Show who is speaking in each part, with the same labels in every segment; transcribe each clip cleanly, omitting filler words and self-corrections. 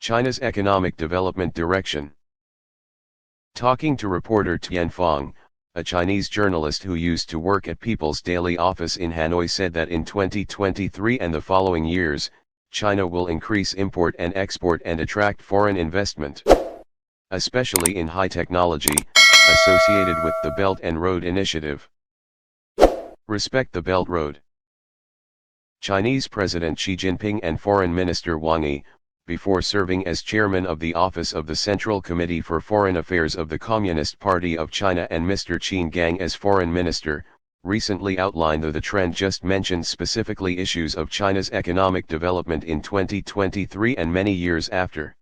Speaker 1: China's economic development direction. Talking to reporter Tian Fong, a Chinese journalist who used to work at People's Daily office in Hanoi, said that in 2023 and the following years, China will increase import and export and attract foreign investment, especially in high technology, associated with the Belt and Road Initiative. Respect the Belt Road. Chinese President Xi Jinping and Foreign Minister Wang Yi, before serving as chairman of the Office of the Central Committee for Foreign Affairs of the Communist Party of China, and Mr. Qin Gang as foreign minister, recently outlined the trend just mentioned, specifically issues of China's economic development in 2023 and many years after.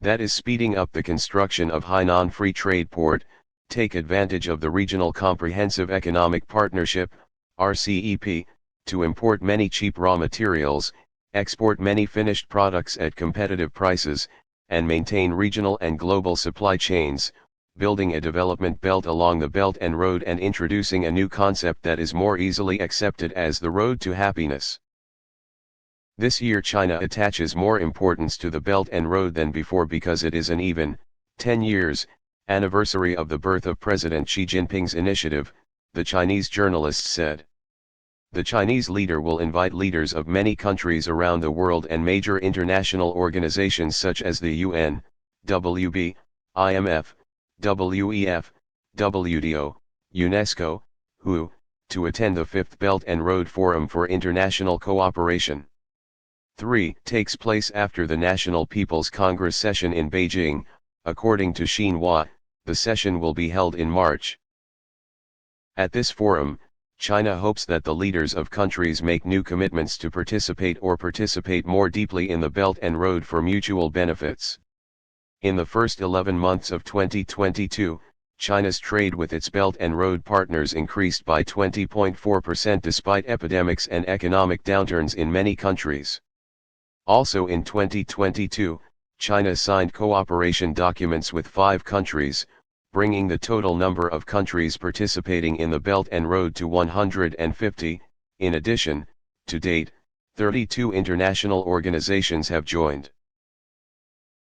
Speaker 1: That is speeding up the construction of Hainan Free Trade Port, take advantage of the Regional Comprehensive Economic Partnership, RCEP, to import many cheap raw materials, export many finished products at competitive prices, and maintain regional and global supply chains, building a development belt along the Belt and Road and introducing a new concept that is more easily accepted as the road to happiness. This year China attaches more importance to the Belt and Road than before because it is an even 10 years anniversary of the birth of President Xi Jinping's initiative, the Chinese journalist said. The Chinese leader will invite leaders of many countries around the world and major international organizations such as the UN, WB, IMF, WEF, WTO, UNESCO, WHO, to attend the 5th Belt and Road Forum for International Cooperation. 3. Takes place after the National People's Congress session in Beijing. According to Xinhua, the session will be held in March. At this forum, China hopes that the leaders of countries make new commitments to participate more deeply in the Belt and Road for mutual benefits. In the first 11 months of 2022, China's trade with its Belt and Road partners increased by 20.4% despite epidemics and economic downturns in many countries. Also in 2022, China signed cooperation documents with 5 countries, bringing the total number of countries participating in the Belt and Road to 150. In addition, to date, 32 international organizations have joined.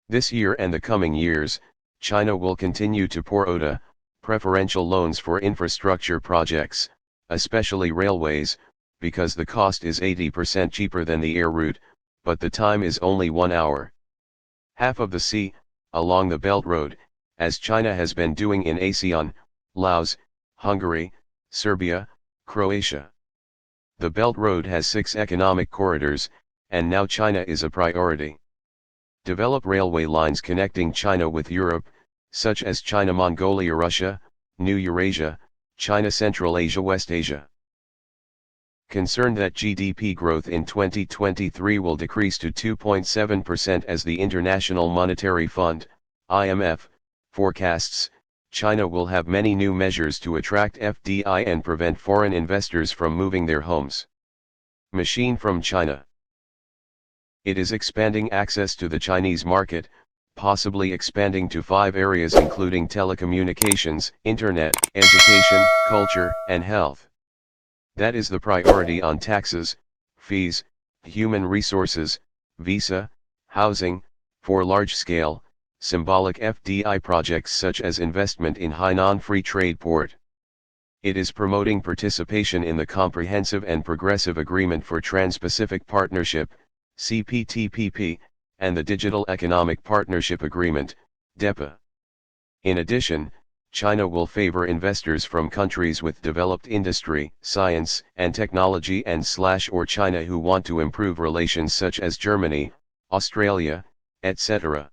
Speaker 1: This year and the coming years, China will continue to pour ODA, preferential loans for infrastructure projects, especially railways, because the cost is 80% cheaper than the air route, but the time is only 1 hour. Half of the sea, along the Belt Road, as China has been doing in ASEAN, Laos, Hungary, Serbia, Croatia. The Belt Road has 6 economic corridors, and now China is a priority. Develop railway lines connecting China with Europe, such as China-Mongolia-Russia, New Eurasia, China-Central Asia-West Asia. Concerned that GDP growth in 2023 will decrease to 2.7% as the International Monetary Fund, IMF, forecasts, China will have many new measures to attract FDI and prevent foreign investors from moving their homes. Machine from China. It is expanding access to the Chinese market, possibly expanding to 5 areas including telecommunications, internet, education, culture, and health. That is the priority on taxes, fees, human resources, visa, housing, for large-scale, symbolic FDI projects such as investment in Hainan Free Trade Port. It is promoting participation in the Comprehensive and Progressive Agreement for Trans-Pacific Partnership, CPTPP, and the Digital Economic Partnership Agreement, DEPA. In addition, China will favor investors from countries with developed industry, science, and technology or China who want to improve relations such as Germany, Australia, etc.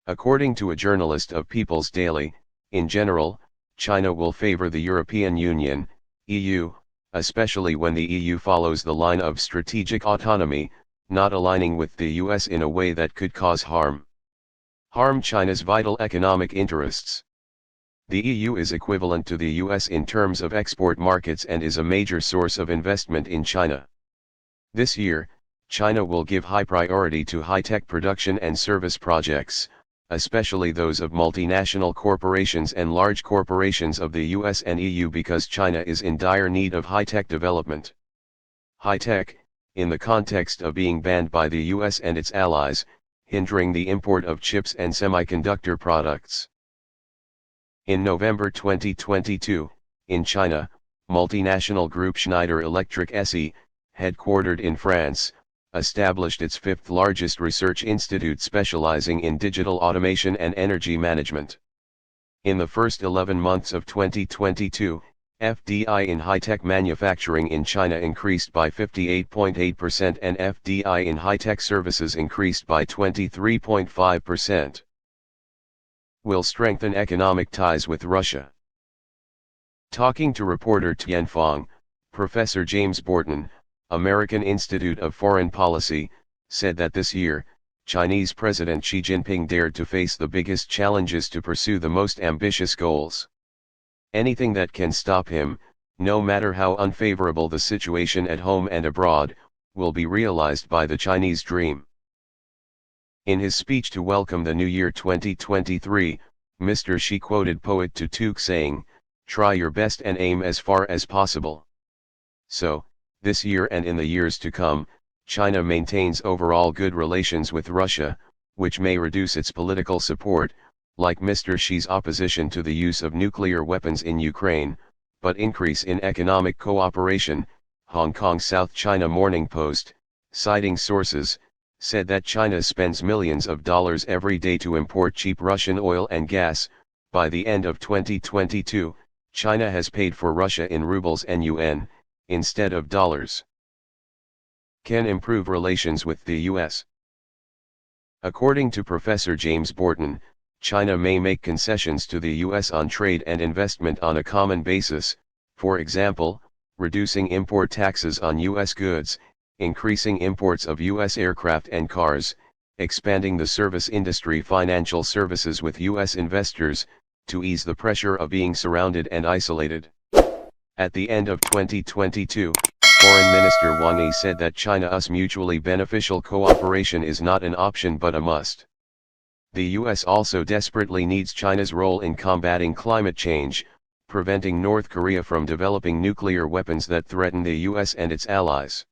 Speaker 1: According to a journalist of People's Daily, in general, China will favor the European Union, EU, especially when the EU follows the line of strategic autonomy, not aligning with the US in a way that could cause harm China's vital economic interests. The EU is equivalent to the US in terms of export markets and is a major source of investment in China. This year, China will give high priority to high-tech production and service projects, especially those of multinational corporations and large corporations of the US and EU because China is in dire need of high-tech development. High-tech, in the context of being banned by the US and its allies, hindering the import of chips and semiconductor products. In November 2022, in China, multinational group Schneider Electric SE, headquartered in France, established its fifth largest research institute specializing in digital automation and energy management. In the first 11 months of 2022, FDI in high-tech manufacturing in China increased by 58.8% and FDI in high-tech services increased by 23.5%. Will strengthen economic ties with Russia. Talking to reporter Tian Fong, Professor James Borton, American Institute of Foreign Policy, said that this year, Chinese President Xi Jinping dared to face the biggest challenges to pursue the most ambitious goals. Anything that can stop him, no matter how unfavorable the situation at home and abroad, will be realized by the Chinese dream. In his speech to welcome the new year 2023, Mr. Xi quoted poet Tu Tuke saying, "Try your best and aim as far as possible." So, this year and in the years to come, China maintains overall good relations with Russia, which may reduce its political support, like Mr. Xi's opposition to the use of nuclear weapons in Ukraine, but increase in economic cooperation. Hong Kong South China Morning Post, citing sources, said that China spends millions of dollars every day to import cheap Russian oil and gas. By the end of 2022, China has paid for Russia in rubles and yuan, instead of dollars. Can improve relations with the US. According to Professor James Borton, China may make concessions to the US on trade and investment on a common basis, for example, reducing import taxes on US goods, increasing imports of US aircraft and cars, expanding the service industry financial services with US investors, to ease the pressure of being surrounded and isolated. At the end of 2022, Foreign Minister Wang Yi said that China-US mutually beneficial cooperation is not an option but a must. The US also desperately needs China's role in combating climate change, preventing North Korea from developing nuclear weapons that threaten the US and its allies.